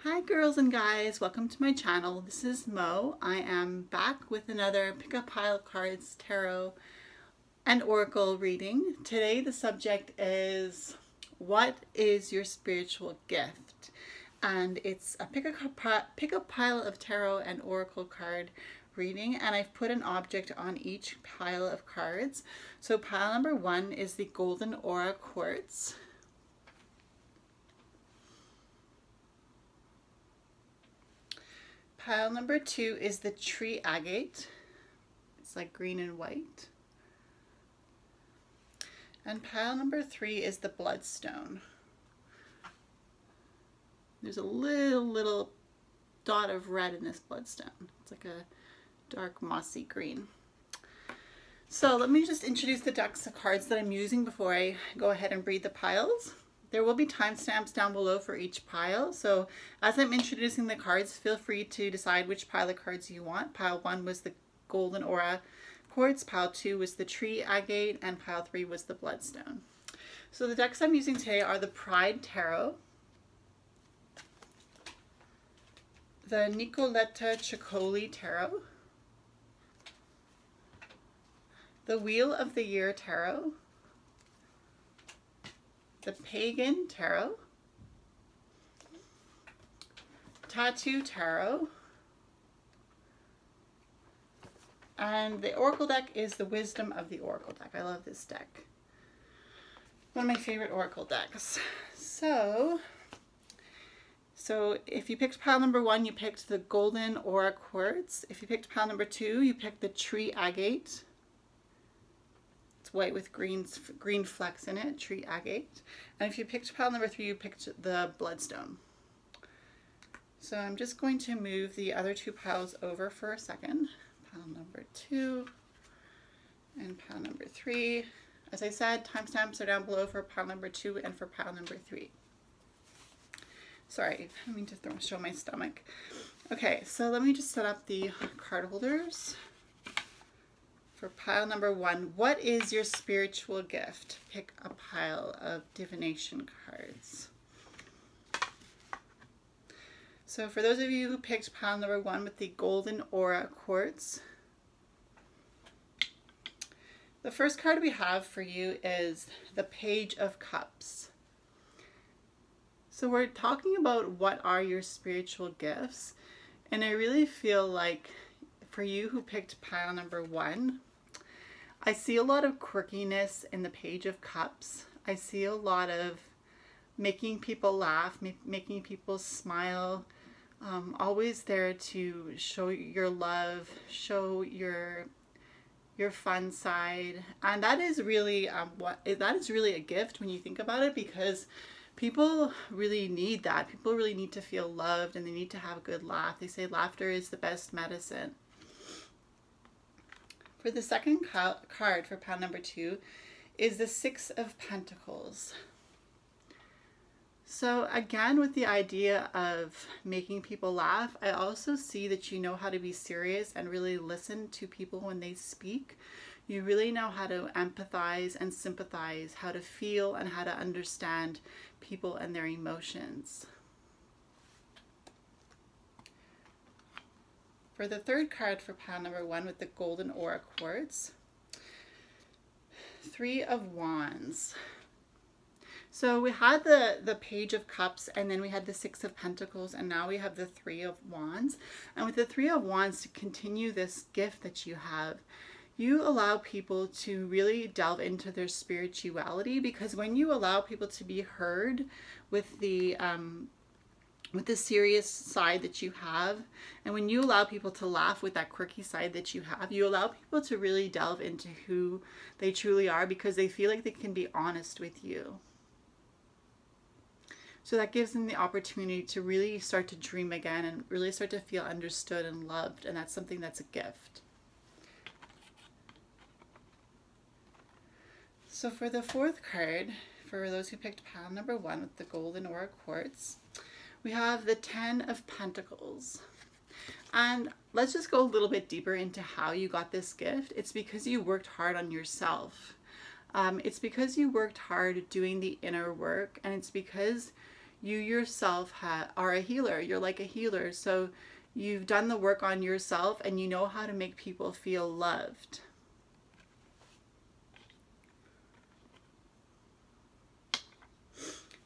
Hi girls and guys, welcome to my channel. This is Mo. I am back with another Pick a Pile of Cards Tarot and Oracle reading. Today the subject is, what is your spiritual gift? And it's a pick a pile of tarot and oracle card reading, and I've put an object on each pile of cards. So pile number 1 is the Golden Aura Quartz. Pile number 2 is the tree agate. It's like green and white. And pile number 3 is the bloodstone. There's a little dot of red in this bloodstone. It's like a dark mossy green. So let me just introduce the decks of cards that I'm using before I go ahead and read the piles. There will be timestamps down below for each pile. So as I'm introducing the cards, feel free to decide which pile of cards you want. Pile 1 was the Golden Aura Quartz, pile 2 was the tree agate, and pile 3 was the bloodstone. So the decks I'm using today are the Pride Tarot, the Nicoletta Ceccoli Tarot, the Wheel of the Year Tarot, the Pagan Tarot, Tattoo Tarot, and the Oracle deck is the Wisdom of the Oracle deck. I love this deck. One of my favorite Oracle decks. So if you picked pile number 1, you picked the Golden Aura Quartz. If you picked pile number 2, you picked the tree agate. It's white with green flecks in it, tree agate. And if you picked pile number 3, you picked the bloodstone. So I'm just going to move the other 2 piles over for a second. Pile number 2 and pile number 3. As I said, timestamps are down below for pile number 2 and for pile number 3. Sorry, I don't mean to show my stomach. Okay, so let me just set up the card holders. For pile number 1, what is your spiritual gift? Pick a pile of divination cards. So for those of you who picked pile number 1 with the Golden Aura Quartz, the first card we have for you is the Page of Cups. So we're talking about what are your spiritual gifts, and I really feel like for you who picked pile number 1, I see a lot of quirkiness in the Page of Cups. I see a lot of making people laugh, making people smile, always there to show your love, show your fun side. And that is really a gift when you think about it, because people really need that. People really need to feel loved, and they need to have a good laugh. They say laughter is the best medicine. For the second card for pile number 2 is the 6 of Pentacles. So again, with the idea of making people laugh, I also see that you know how to be serious and really listen to people when they speak. You really know how to empathize and sympathize, how to feel and how to understand people and their emotions. For the third card for pile number 1 with the Golden Aura Quartz, 3 of Wands. So we had the Page of Cups, and then we had the 6 of Pentacles, and now we have the 3 of Wands. And with the 3 of Wands, to continue this gift that you have, you allow people to really delve into their spirituality, because when you allow people to be heard with the serious side that you have, and when you allow people to laugh with that quirky side that you have, you allow people to really delve into who they truly are, because they feel like they can be honest with you. So that gives them the opportunity to really start to dream again and really start to feel understood and loved, and that's something that's a gift. So for the fourth card, for those who picked pile number 1 with the Golden Aura Quartz, we have the 10 of Pentacles. And let's just go a little bit deeper into how you got this gift. It's because you worked hard on yourself. It's because you worked hard doing the inner work, and it's because You yourself are a healer. You're like a healer. So you've done the work on yourself and you know how to make people feel loved.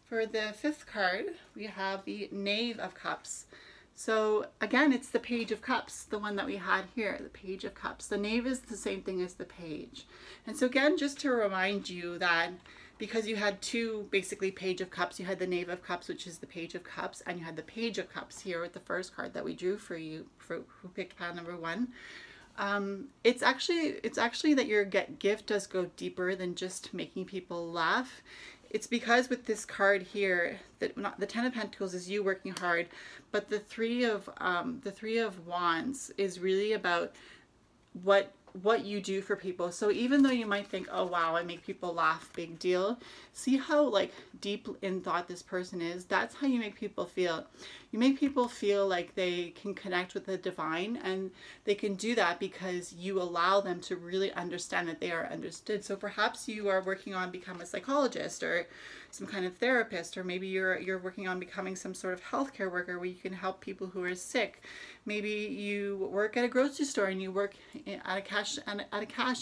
For the fifth card, we have the Knave of Cups. So again, it's the Page of Cups, the one that we had here, the Page of Cups. The Knave is the same thing as the Page. And so again, just to remind you that because you had two basically Page of Cups, you had the Knave of Cups, which is the Page of Cups, and you had the Page of Cups here with the first card that we drew for you, for who picked pile number 1. It's actually that your gift does go deeper than just making people laugh. It's because with this card here, that the Ten of Pentacles is you working hard, but the Three of Wands is really about what you do for people. So even though you might think, oh wow, I make people laugh, big deal, see how like deep in thought this person is. That's how you make people feel. You make people feel like they can connect with the divine, and they can do that because you allow them to really understand that they are understood. So perhaps you are working on becoming a psychologist or some kind of therapist, or maybe you're working on becoming some sort of healthcare worker where you can help people who are sick. Maybe you work at a grocery store and you work at a cash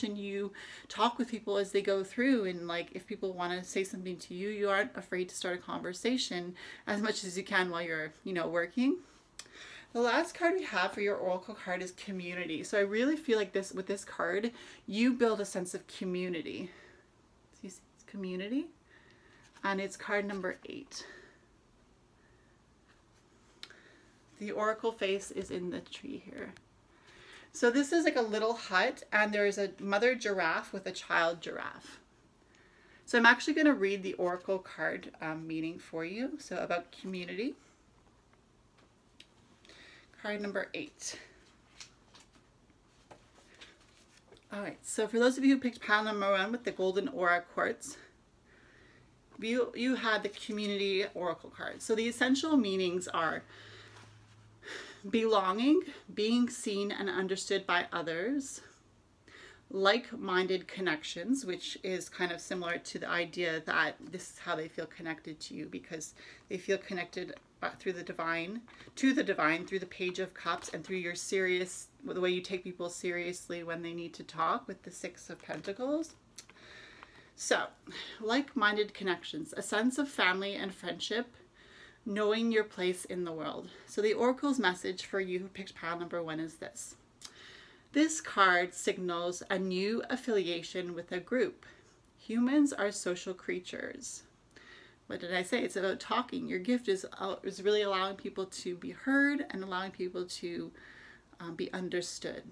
and you talk with people as they go through, and like if people want to say something to you, you aren't afraid to start a conversation as much as you can while you're, working. The last card we have for your oracle card is community. So I really feel like with this card, you build a sense of community. So you see it's community, and it's card number 8. The oracle face is in the tree here. So this is like a little hut, and there's a mother giraffe with a child giraffe. So I'm actually going to read the oracle card meaning for you. So about community. Card number 8. All right, so for those of you who picked pile number 1 with the golden aura quartz, you had the community oracle card. So the essential meanings are belonging, being seen and understood by others, like-minded connections, which is kind of similar to the idea that this is how they feel connected to you, because they feel connected through the divine, through the Page of Cups, and through your the way you take people seriously when they need to talk with the Six of Pentacles. So, like-minded connections, a sense of family and friendship, knowing your place in the world. So the oracle's message for you who picked pile number 1 is this. This card signals a new affiliation with a group. Humans are social creatures. What did I say? It's about talking. Your gift is really allowing people to be heard and allowing people to be understood.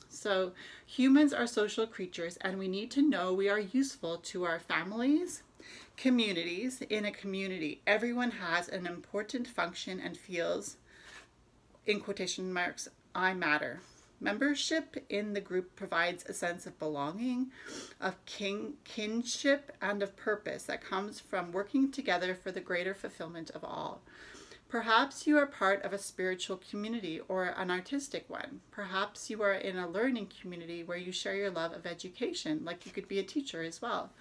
So humans are social creatures, and we need to know we are useful to our families, communities. In a community, everyone has an important function and feels, in quotation marks, I matter. Membership in the group provides a sense of belonging, of kinship, and of purpose that comes from working together for the greater fulfillment of all. Perhaps you are part of a spiritual community or an artistic one. Perhaps you are in a learning community where you share your love of education, like you could be a teacher as well.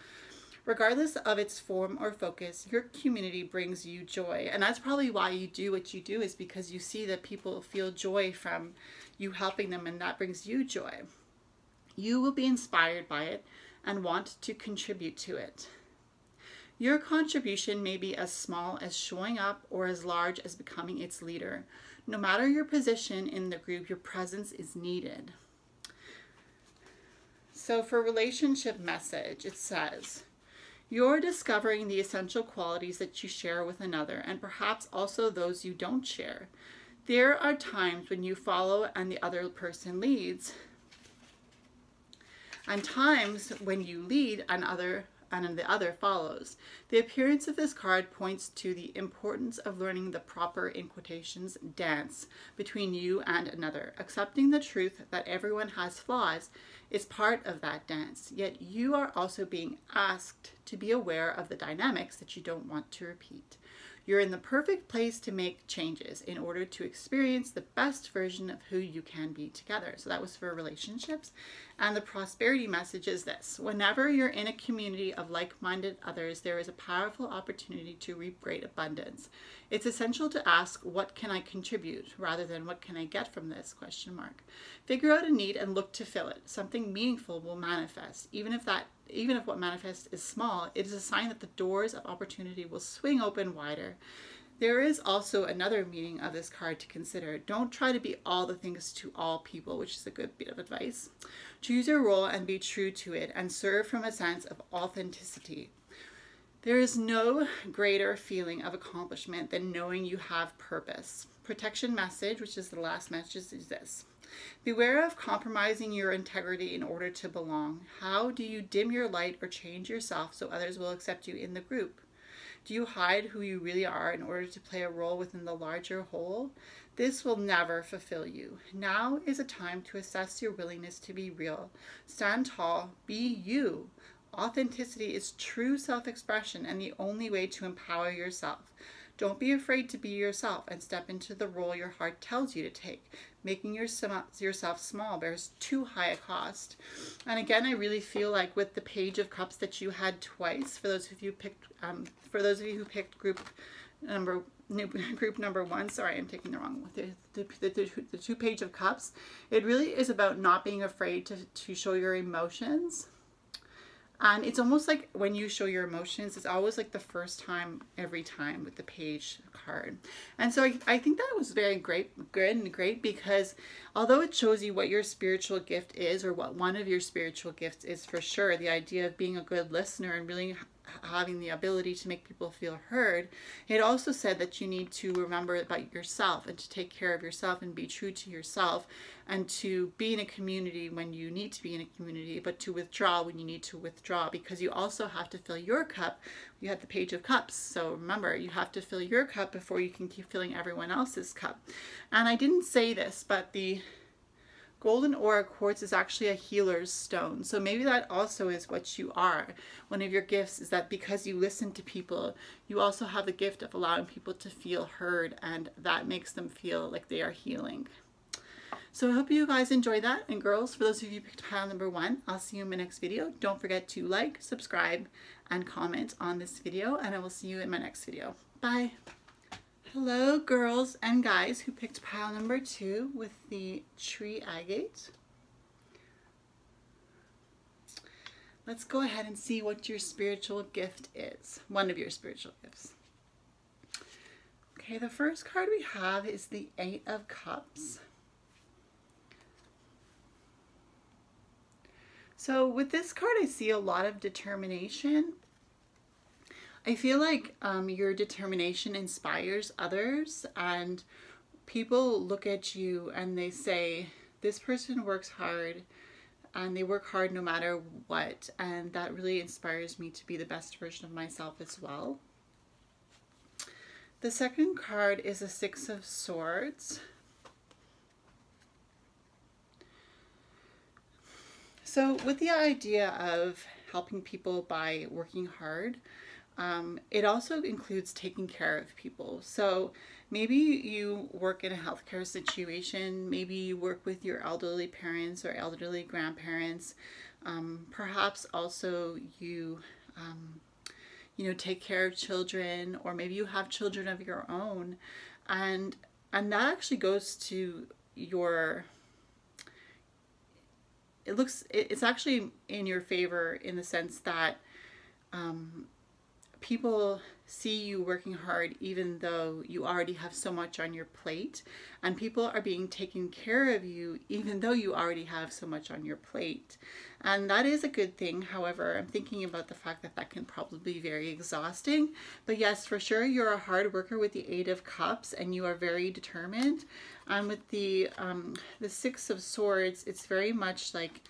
Regardless of its form or focus, your community brings you joy. And that's probably why you do what you do, is because you see that people feel joy from you helping them, and that brings you joy. You will be inspired by it and want to contribute to it. Your contribution may be as small as showing up or as large as becoming its leader. No matter your position in the group, your presence is needed. So for relationship message, it says, you're discovering the essential qualities that you share with another, and perhaps also those you don't share. There are times when you follow and the other person leads, and times when you lead and the other follows. The appearance of this card points to the importance of learning the proper, in quotations, dance between you and another. Accepting the truth that everyone has flaws is part of that dance, yet you are also being asked to be aware of the dynamics that you don't want to repeat. You're in the perfect place to make changes in order to experience the best version of who you can be together. So that was for relationships. And the prosperity message is this: whenever you're in a community of like-minded others, there is a powerful opportunity to reap great abundance. It's essential to ask, what can I contribute, rather than what can I get from this ? Figure out a need and look to fill it. Something meaningful will manifest. Even if what manifests is small, it is a sign that the doors of opportunity will swing open wider. There is also another meaning of this card to consider. Don't try to be all the things to all people, which is a good bit of advice. Choose your role and be true to it, and serve from a sense of authenticity. There is no greater feeling of accomplishment than knowing you have purpose. Protection message, which is the last message, is this: beware of compromising your integrity in order to belong. How do you dim your light or change yourself so others will accept you in the group? Do you hide who you really are in order to play a role within the larger whole? This will never fulfill you. Now is a time to assess your willingness to be real. Stand tall, be you. Authenticity is true self-expression and the only way to empower yourself. Don't be afraid to be yourself and step into the role your heart tells you to take. Making yourself small bears too high a cost. And again, I really feel like with the Page of Cups that you had twice, for those of you who picked group number 1, sorry, I'm taking the wrong one. The 2 Page of Cups, it really is about not being afraid to show your emotions. And it's almost like when you show your emotions, it's always like the first time every time with the Page card. And so I think that was very great because although it shows you what your spiritual gift is, or what one of your spiritual gifts is for sure, the idea of being a good listener and really having the ability to make people feel heard, it also said that you need to remember about yourself and to take care of yourself and be true to yourself, and to be in a community when you need to be in a community, but to withdraw when you need to withdraw, because you also have to fill your cup. You have the Page of Cups, so remember, you have to fill your cup before you can keep filling everyone else's cup. And I didn't say this, but the golden aura quartz is actually a healer's stone. So maybe that also is what you are. One of your gifts is that because you listen to people, you also have the gift of allowing people to feel heard, and that makes them feel like they are healing. So I hope you guys enjoyed that. And girls, for those of you who picked pile number 1, I'll see you in my next video. Don't forget to like, subscribe, and comment on this video, and I will see you in my next video. Bye. Hello girls and guys who picked pile number 2 with the tree agate. Let's go ahead and see what your spiritual gift is. One of your spiritual gifts. Okay, the first card we have is the 8 of Cups. So with this card, I see a lot of determination. I feel like your determination inspires others, and people look at you and they say, this person works hard, and they work hard no matter what, and that really inspires me to be the best version of myself as well. The second card is a 6 of Swords. So with the idea of helping people by working hard, it also includes taking care of people. So maybe you work in a healthcare situation, maybe you work with your elderly parents or elderly grandparents. Perhaps also you, take care of children, or maybe you have children of your own, and that actually goes to your. It's actually in your favor in the sense that people see you working hard even though you already have so much on your plate, and people are being taken care of you even though you already have so much on your plate. And that is a good thing. However, I'm thinking about the fact that that can probably be very exhausting. But yes, for sure, you're a hard worker with the 8 of Cups, and you are very determined. And with the 6 of Swords, it's very much like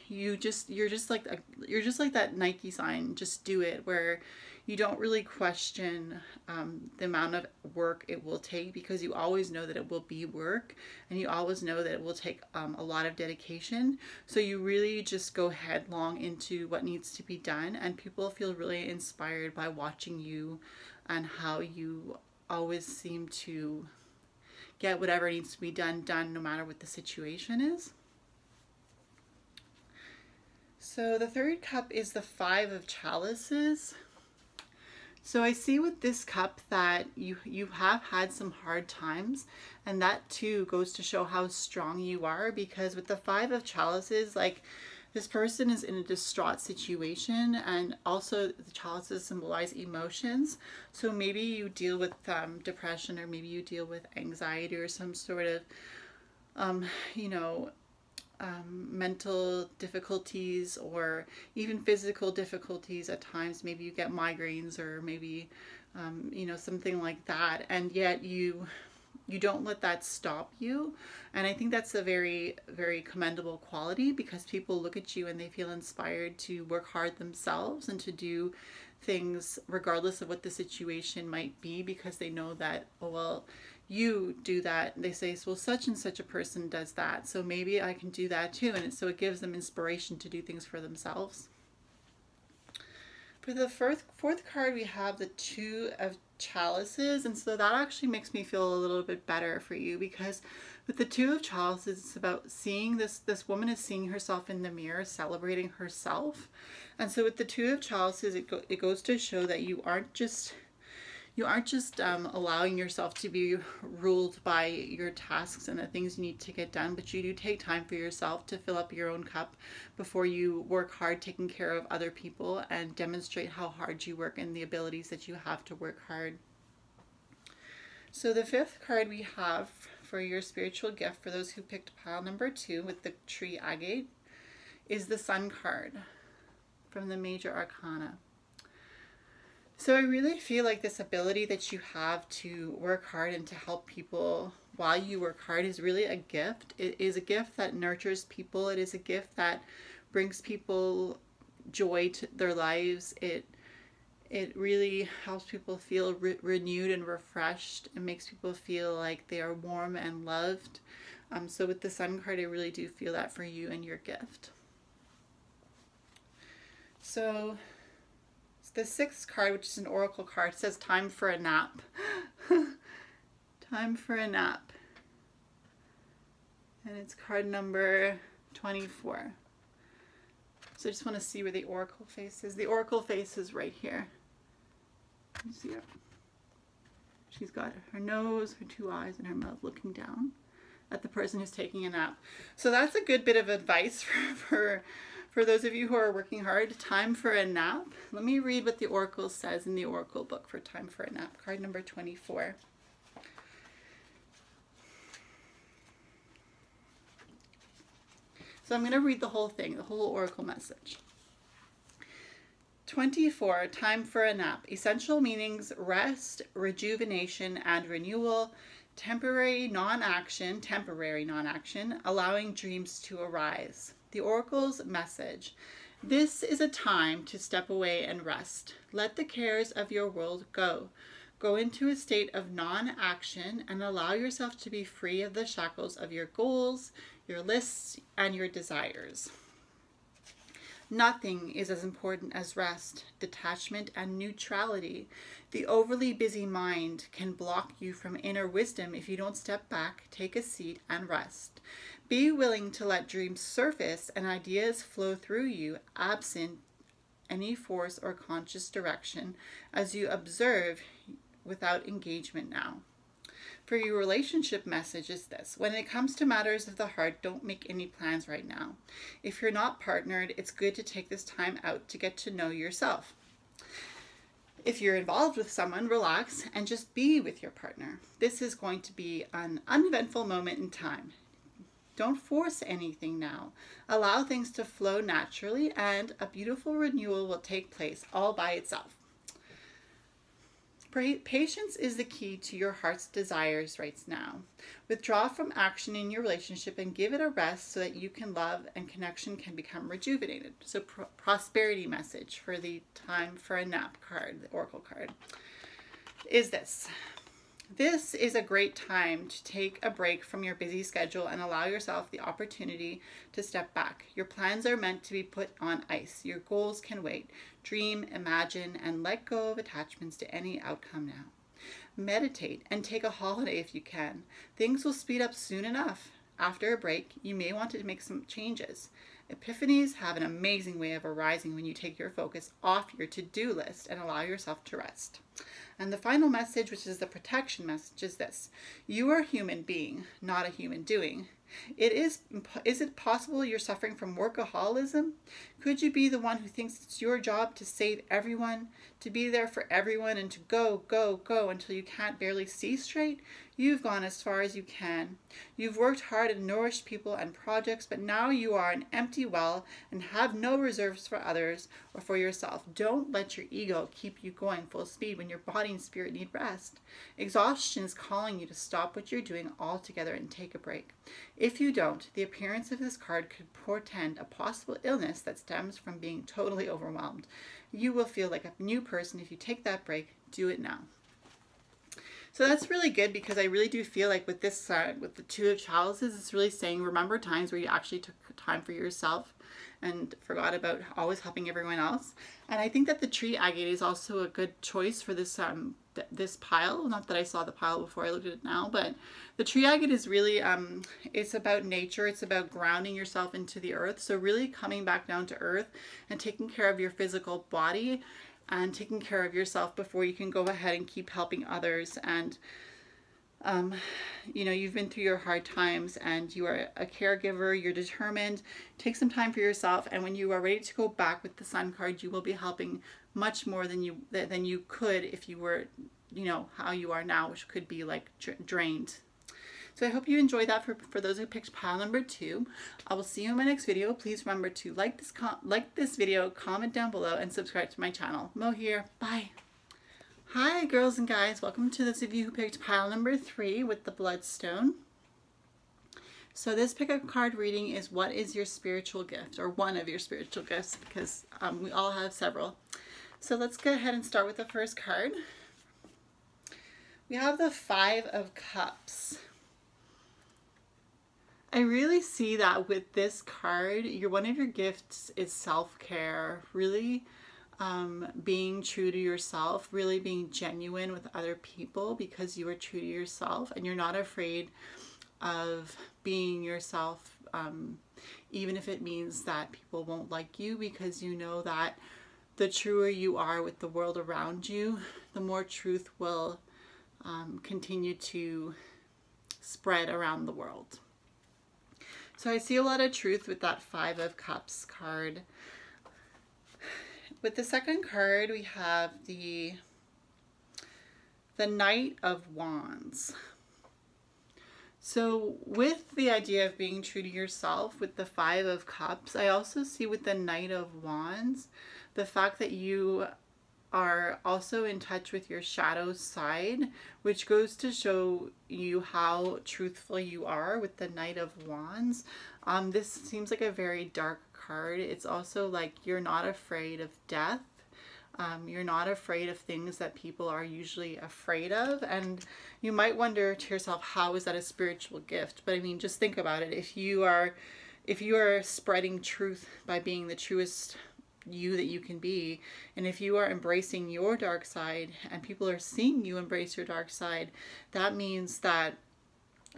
you're just like that Nike sign, just do it, where you don't really question the amount of work it will take, because you always know that it will be work, and you always know that it will take a lot of dedication. So you really just go headlong into what needs to be done, and people feel really inspired by watching you and how you always seem to get whatever needs to be done no matter what the situation is. So the third cup is the Five of Chalices. So I see with this cup that you have had some hard times, and that too goes to show how strong you are, because with the Five of Chalices, like, this person is in a distraught situation, and also the chalices symbolize emotions. So maybe you deal with depression, or maybe you deal with anxiety or some sort of, you know, mental difficulties, or even physical difficulties at times. Maybe you get migraines, or maybe, you know, something like that. And yet you don't let that stop you. And I think that's a very, very commendable quality, because people look at you and they feel inspired to work hard themselves and to do things regardless of what the situation might be, because they know that, oh, well, you do that. They say, well, such and such a person does that, so maybe I can do that too. And so it gives them inspiration to do things for themselves. For the fourth card, we have the Two of Chalices, and so that actually makes me feel a little bit better for you, because with the Two of Chalices, it's about seeing this woman is seeing herself in the mirror, celebrating herself. And so with the Two of Chalices, it goes to show that you aren't just allowing yourself to be ruled by your tasks and the things you need to get done, but you do take time for yourself to fill up your own cup before you work hard taking care of other people and demonstrate how hard you work and the abilities that you have to work hard. So the fifth card we have for your spiritual gift, for those who picked pile number 2 with the tree agate, is the Sun card from the Major Arcana. So I really feel like this ability that you have to work hard and to help people while you work hard is really a gift. It is a gift that nurtures people. It is a gift that brings people joy to their lives. It really helps people feel renewed and refreshed. It makes people feel like they are warm and loved. So with the Sun card, I really do feel that for you and your gift. So the sixth card, which is an oracle card, says time for a nap. Time for a nap. And it's card number 24. So I just want to see where the oracle face is. The oracle face is right here. You see it? She's got her nose, her 2 eyes, and her mouth looking down at the person who's taking a nap. So that's a good bit of advice for those of you who are working hard. Time for a nap. Let me read what the oracle says in the oracle book for time for a nap. Card number 24. So I'm going to read the whole thing, the whole oracle message. 24, time for a nap. Essential meanings: rest, rejuvenation, and renewal. Temporary non-action, allowing dreams to arise. The oracle's message: this is a time to step away and rest. Let the cares of your world go. Go into a state of non-action and allow yourself to be free of the shackles of your goals, your lists, and your desires. Nothing is as important as rest, detachment, and neutrality. The overly busy mind can block you from inner wisdom if you don't step back, take a seat, and rest. Be willing to let dreams surface and ideas flow through you, absent any force or conscious direction, as you observe without engagement now. For your relationship message is this: when it comes to matters of the heart, don't make any plans right now. If you're not partnered, it's good to take this time out to get to know yourself. If you're involved with someone, relax and just be with your partner. This is going to be an uneventful moment in time. Don't force anything now. Allow things to flow naturally, and a beautiful renewal will take place all by itself. Patience is the key to your heart's desires right now. Withdraw from action in your relationship and give it a rest so that you can love and connection can become rejuvenated. So prosperity message for the time for a nap card, the oracle card, is this: This is a great time to take a break from your busy schedule and allow yourself the opportunity to step back. Your plans are meant to be put on ice. Your goals can wait. Dream, imagine, and let go of attachments to any outcome now. Meditate and take a holiday if you can. Things will speed up soon enough. After a break, you may want to make some changes. Epiphanies have an amazing way of arising when you take your focus off your to-do list and allow yourself to rest. And the final message, which is the protection message, is this. You are a human being, not a human doing. Is it possible you're suffering from workaholism? Could you be the one who thinks it's your job to save everyone, to be there for everyone, and to go, go, go until you can't barely see straight? You've gone as far as you can. You've worked hard and nourished people and projects, but now you are an empty well and have no reserves for others or for yourself. Don't let your ego keep you going full speed when your body and spirit need rest. Exhaustion is calling you to stop what you're doing altogether and take a break. If you don't, the appearance of this card could portend a possible illness that stems from being totally overwhelmed. You will feel like a new person if you take that break. Do it now. So that's really good, because I really do feel like with this, with the Two of Chalices, it's really saying remember times where you actually took time for yourself and forgot about always helping everyone else. And I think that the tree agate is also a good choice for this this pile. Not that I saw the pile before I looked at it now, but the tree agate is really, it's about nature. It's about grounding yourself into the earth. So really coming back down to earth and taking care of your physical body and taking care of yourself before you can go ahead and keep helping others. And you know, you've been through your hard times and you are a caregiver, you're determined. Take some time for yourself, and when you are ready to go back with the Sun card, you will be helping much more than you could if you were, you know, how you are now, which could be like drained. So I hope you enjoyed that for those who picked pile number 2. I will see you in my next video. Please remember to like this video, comment down below, and subscribe to my channel. Mo here. Bye. Hi girls and guys. Welcome to those of you who picked pile number 3 with the Bloodstone. So this pick-up card reading is what is your spiritual gift, or one of your spiritual gifts, because we all have several. So let's go ahead and start with the first card. We have the 5 of Cups. I really see that with this card, one of your gifts is self-care, really being true to yourself, really being genuine with other people because you are true to yourself and you're not afraid of being yourself, even if it means that people won't like you, because you know that the truer you are with the world around you, the more truth will continue to spread around the world. So I see a lot of truth with that 5 of Cups card. With the second card, we have the Knight of Wands. So with the idea of being true to yourself with the 5 of Cups, I also see with the Knight of Wands, the fact that you are also in touch with your shadow side, which goes to show you how truthful you are with the Knight of Wands. This seems like a very dark card. It's also like you're not afraid of death. You're not afraid of things that people are usually afraid of. And you might wonder to yourself, how is that a spiritual gift? But I mean, just think about it. If you are spreading truth by being the truest you that you can be, and if you are embracing your dark side and people are seeing you embrace your dark side, that means that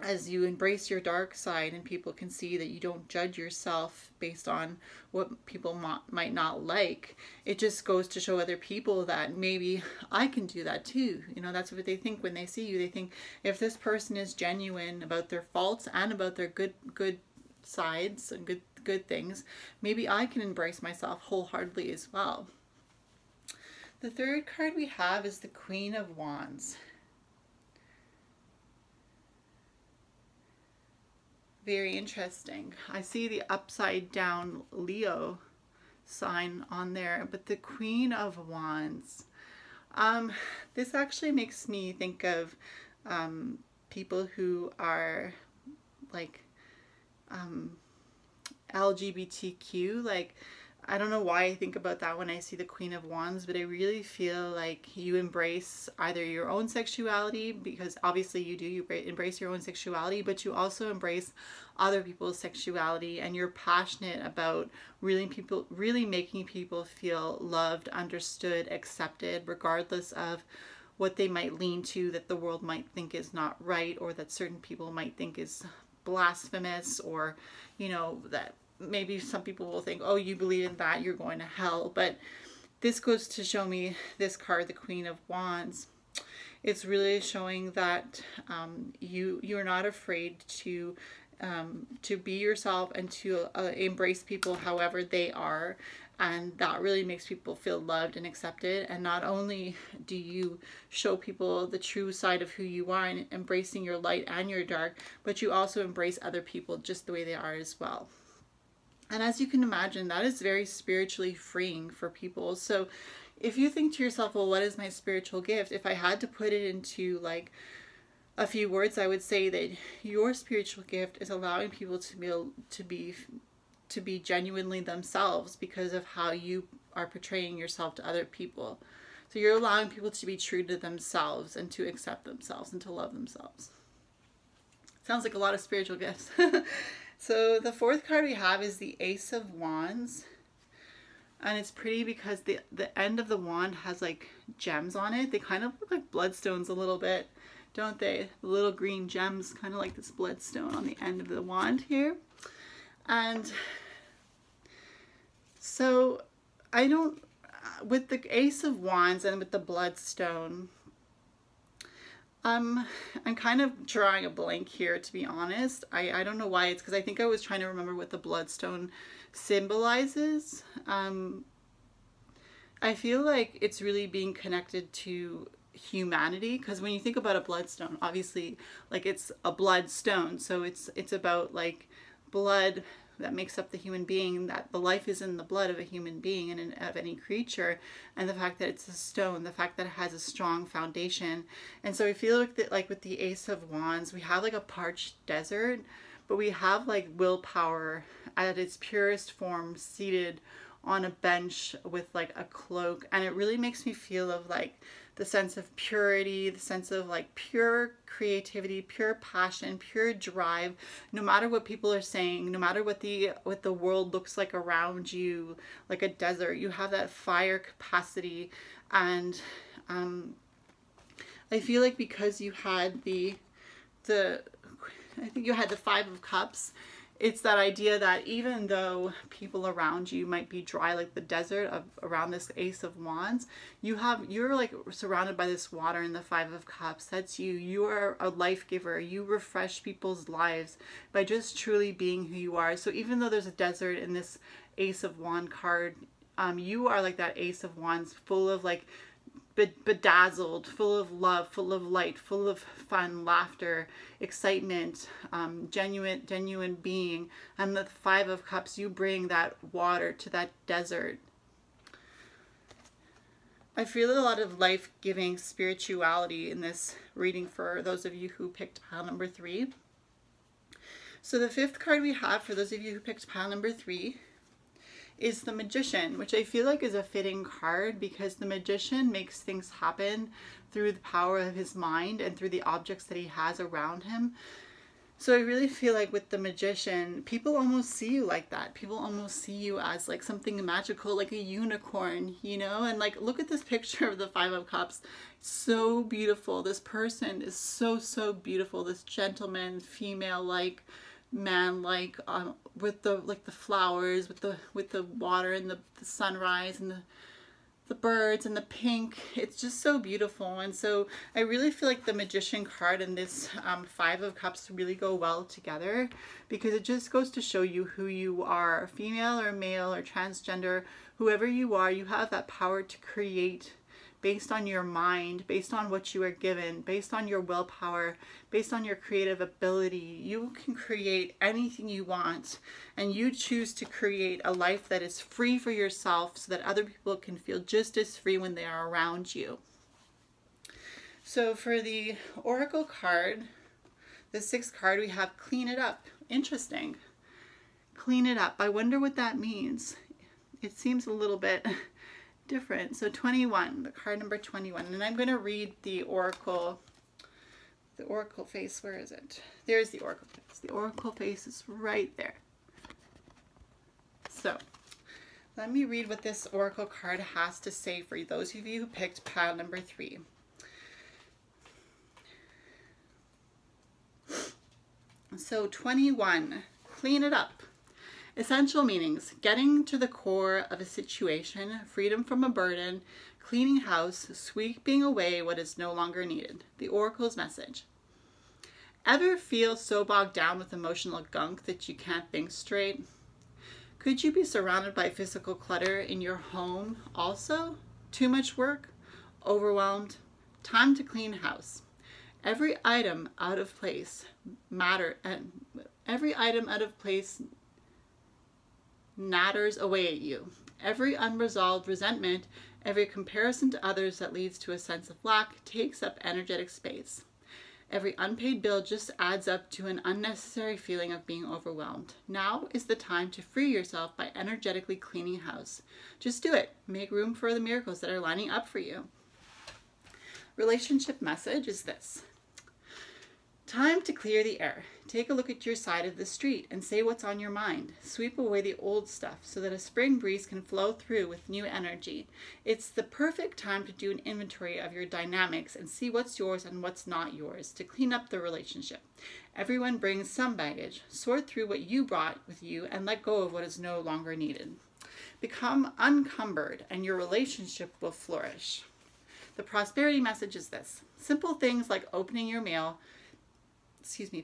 as you embrace your dark side and people can see that you don't judge yourself based on what people might not like, it just goes to show other people that maybe I can do that too. You know, that's what they think when they see you. They think, if this person is genuine about their faults and about their good sides and good things, maybe I can embrace myself wholeheartedly as well. The third card we have is the Queen of Wands. Very interesting. I see the upside down Leo sign on there, but the Queen of Wands. This actually makes me think of people who are like LGBTQ, like I don't know why I think about that when I see the Queen of Wands, but I really feel like you embrace either your own sexuality, because obviously you do, you embrace your own sexuality, but you also embrace other people's sexuality, and you're passionate about really making people feel loved, understood, accepted, regardless of what they might lean to that the world might think is not right, or that certain people might think is blasphemous, or, you know, that maybe some people will think, oh, you believe in that, you're going to hell. But this goes to show me, this card, the Queen of Wands, it's really showing that you're not afraid to be yourself and to embrace people however they are. And that really makes people feel loved and accepted. And not only do you show people the true side of who you are and embracing your light and your dark, but you also embrace other people just the way they are as well. And as you can imagine, that is very spiritually freeing for people. So if you think to yourself, well, what is my spiritual gift? If I had to put it into like a few words, I would say that your spiritual gift is allowing people to be genuinely themselves because of how you are portraying yourself to other people. So you're allowing people to be true to themselves and to accept themselves and to love themselves. Sounds like a lot of spiritual gifts. So the fourth card we have is the Ace of Wands. And it's pretty because the end of the wand has like gems on it. They kind of look like bloodstones a little bit, don't they? The little green gems, kind of like this bloodstone on the end of the wand here. And so I don't, with the Ace of Wands and with the Bloodstone, I'm kind of drawing a blank here, to be honest. I don't know why. It's because I think I was trying to remember what the Bloodstone symbolizes. I feel like it's really being connected to humanity, because when you think about a bloodstone, obviously like it's a bloodstone, so it's about like blood that makes up the human being, that the life is in the blood of a human being and of any creature, and the fact that it's a stone, the fact that it has a strong foundation. And so I feel like that, like with the Ace of Wands, we have like a parched desert, but we have like willpower at its purest form, seated on a bench with like a cloak. And it really makes me feel of like the sense of purity, the sense of like pure creativity, pure passion, pure drive. No matter what people are saying, no matter what the world looks like around you, like a desert, you have that fire capacity. And I feel like because you had I think you had the Five of Cups, it's that idea that even though people around you might be dry like the desert around this Ace of Wands, you're like surrounded by this water in the Five of Cups. That's you. You are a life giver. You refresh people's lives by just truly being who you are. So even though there's a desert in this Ace of Wands card, you are like that Ace of Wands, full of like bedazzled, full of love, full of light, full of fun, laughter, excitement, genuine being. And the Five of Cups, you bring that water to that desert. I feel a lot of life-giving spirituality in this reading for those of you who picked pile number 3. So the fifth card we have for those of you who picked pile number 3 is the Magician, which I feel like is a fitting card because the Magician makes things happen through the power of his mind and through the objects that he has around him. So I really feel like with the Magician, people almost see you like that. People almost see you as like something magical, like a unicorn, you know? And like, look at this picture of the Five of Cups. So beautiful. This person is so beautiful. This gentleman, female-like, man-like, with the flowers, with the water and the sunrise and the birds and the pink. It's just so beautiful. And so I really feel like the Magician card and this Five of Cups really go well together, because it just goes to show you who you are, female or male or transgender, whoever you are, you have that power to create based on your mind, based on what you are given, based on your willpower, based on your creative ability. You can create anything you want, and you choose to create a life that is free for yourself so that other people can feel just as free when they are around you. So for the Oracle card, the sixth card, we have Clean It Up. Interesting. Clean it up. I wonder what that means. it seems a little bit different. So 21, the card number 21, and I'm going to read the oracle face. Where is it? There's the oracle face. The oracle face is right there. So let me read what this oracle card has to say for those of you who picked pile number 3. So 21, clean it up. Essential meanings: getting to the core of a situation, freedom from a burden, cleaning house, sweeping away what is no longer needed. The oracle's message: ever feel so bogged down with emotional gunk that you can't think straight? Could you be surrounded by physical clutter in your home also? Too much work? Overwhelmed? Time to clean house. Every item out of place natters away at you. Every unresolved resentment, every comparison to others that leads to a sense of lack takes up energetic space. Every unpaid bill just adds up to an unnecessary feeling of being overwhelmed. Now is the time to free yourself by energetically cleaning house. Just do it. Make room for the miracles that are lining up for you. Relationship message is this: time to clear the air. Take a look at your side of the street and say what's on your mind. Sweep away the old stuff so that a spring breeze can flow through with new energy. It's the perfect time to do an inventory of your dynamics and see what's yours and what's not yours, to clean up the relationship. Everyone brings some baggage. Sort through what you brought with you and let go of what is no longer needed. Become unencumbered and your relationship will flourish. The prosperity message is this: simple things like opening your mail,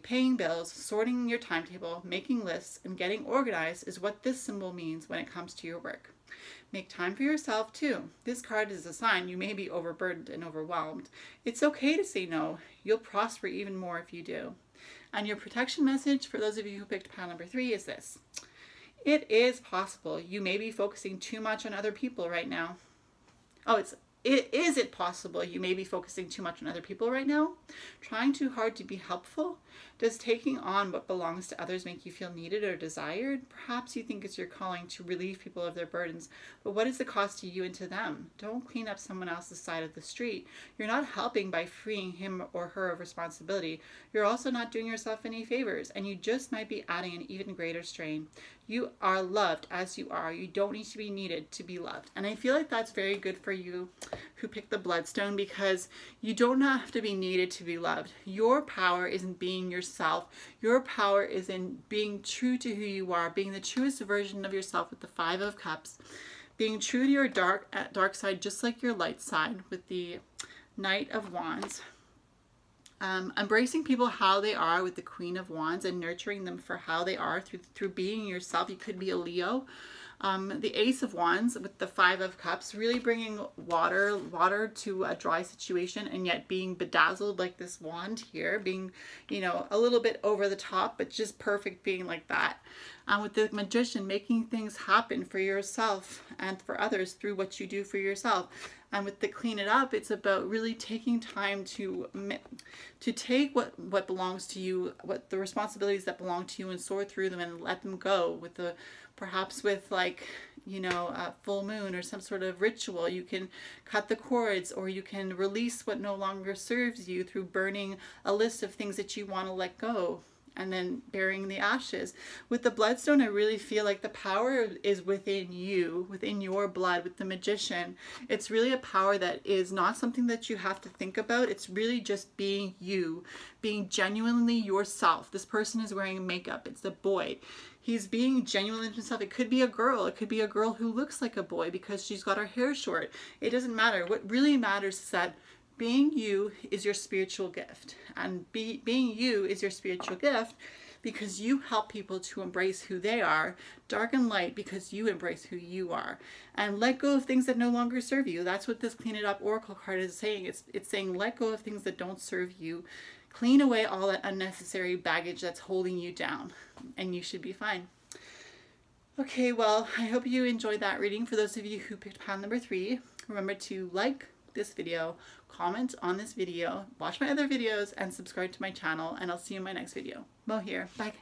paying bills, sorting your timetable, making lists, and getting organized is what this symbol means when it comes to your work. Make time for yourself too. This card is a sign you may be overburdened and overwhelmed. It's okay to say no. You'll prosper even more if you do. And your protection message for those of you who picked pile number 3 is this: it is possible you may be focusing too much on other people right now. Is it possible you may be focusing too much on other people right now? Trying too hard to be helpful? Does taking on what belongs to others make you feel needed or desired? Perhaps you think it's your calling to relieve people of their burdens, but what is the cost to you and to them? Don't clean up someone else's side of the street. You're not helping by freeing him or her of responsibility. You're also not doing yourself any favors, and you just might be adding an even greater strain. You are loved as you are. You don't need to be needed to be loved. And I feel like that's very good for you who picked the Bloodstone, because you don't have to be needed to be loved. Your power is in being yourself. Your power is in being true to who you are, being the truest version of yourself with the 5 of Cups, being true to your dark side just like your light side with the Knight of Wands. Embracing people how they are with the Queen of Wands and nurturing them for how they are through being yourself. You could be a Leo. The Ace of Wands with the 5 of Cups, really bringing water to a dry situation, and yet being bedazzled like this wand here, being, you know, a little bit over the top, but just perfect being like that. With the Magician, making things happen for yourself and for others through what you do for yourself. And with the Clean It Up, it's about really taking time to take what belongs to you, what the responsibilities that belong to you, and sort through them and let them go. With the, perhaps with, like, you know, a full moon or some sort of ritual, you can cut the cords, or you can release what no longer serves you through burning a list of things that you want to let go, and then burying the ashes. With the Bloodstone, I really feel like the power is within you, within your blood. With the Magician, it's really a power that is not something that you have to think about. It's really just being you, being genuinely yourself. This person is wearing makeup. It's a boy. He's being genuine himself. It could be a girl. It could be a girl who looks like a boy because she's got her hair short. It doesn't matter. What really matters is that being you is your spiritual gift. And being you is your spiritual gift because you help people to embrace who they are, dark and light, because you embrace who you are. And let go of things that no longer serve you. That's what this Clean It Up Oracle card is saying. It's saying let go of things that don't serve you. Clean away all that unnecessary baggage that's holding you down, and you should be fine. Okay, well, I hope you enjoyed that reading. For those of you who picked pile number 3, remember to like this video, comment on this video, watch my other videos, and subscribe to my channel, and I'll see you in my next video. Mo here. Bye.